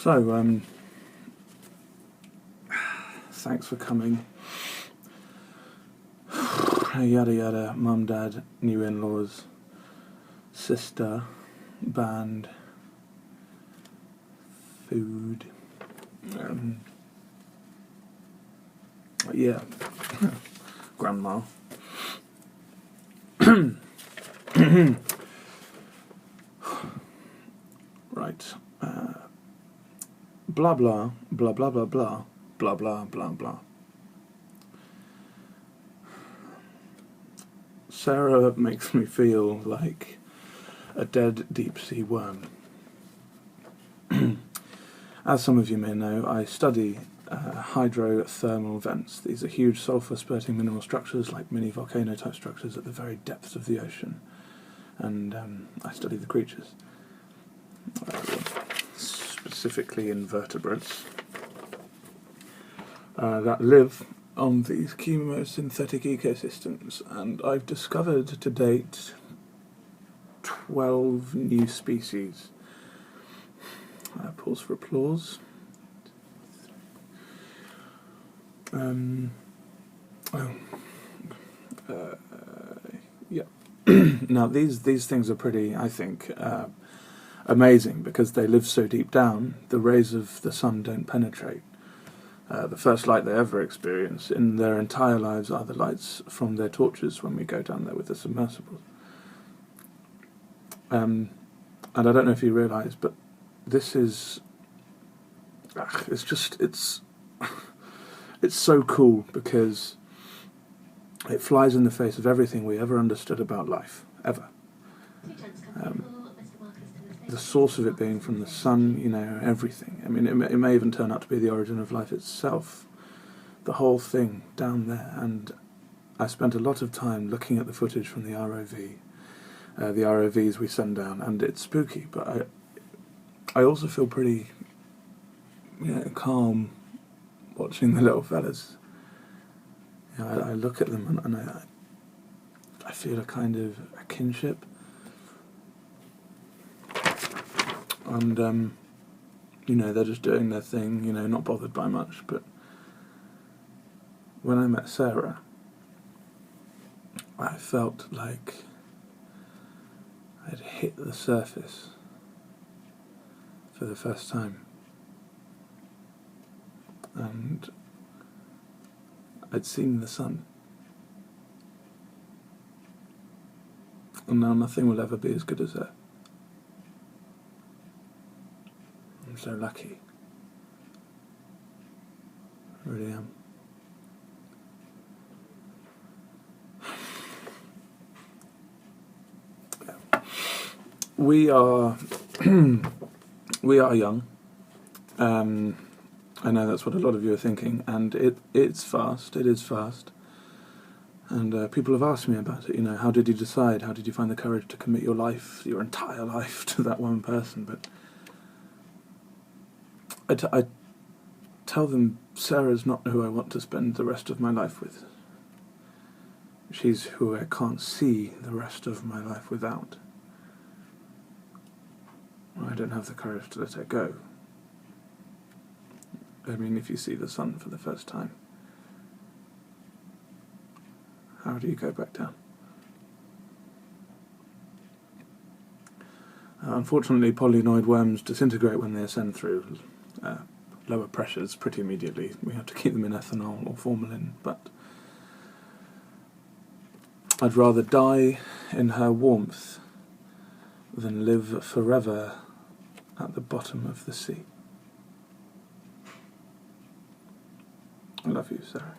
So, thanks for coming. Yada yada, mum, dad, new in-laws, sister, band, food, yeah, grandma. Right. Blah blah, blah blah blah blah, blah blah blah blah. Sarah makes me feel like a dead deep-sea worm. As some of you may know, I study hydrothermal vents. These are huge sulfur-spurting mineral structures, like mini volcano-type structures at the very depths of the ocean. And I study the creatures, specifically invertebrates, that live on these chemosynthetic ecosystems. And I've discovered to date 12 new species. Pause for applause. Yeah. Now these things are pretty, I think, amazing because they live so deep down. The rays of the sun don't penetrate. The first light they ever experience in their entire lives are the lights from their torches when we go down there with the submersibles. And I don't know if you realise, but this is... it's so cool because it flies in the face of everything we ever understood about life, ever. The source of it being from the sun, you know, everything. I mean, it may even turn out to be the origin of life itself. The whole thing down there. And I spent a lot of time looking at the footage from the ROV, the ROVs we send down, and it's spooky, but I also feel pretty, calm watching the little fellas. I look at them and I feel a kind of a kinship. And, they're just doing their thing, not bothered by much. But when I met Sarah, I felt like I'd hit the surface for the first time. And I'd seen the sun. And now nothing will ever be as good as her. I'm so lucky. I really am. We are young. I know that's what a lot of you are thinking, and it is fast. And people have asked me about it, how did you decide? How did you find the courage to commit your life, your entire life, to that one person? But I tell them Sarah's not who I want to spend the rest of my life with. She's who I can't see the rest of my life without. I don't have the courage to let her go. I mean, if you see the sun for the first time, how do you go back down? Unfortunately, polynoid worms disintegrate when they ascend through lower pressures pretty immediately. We have to keep them in ethanol or formalin, but I'd rather die in her warmth than live forever at the bottom of the sea. I love you, Sarah.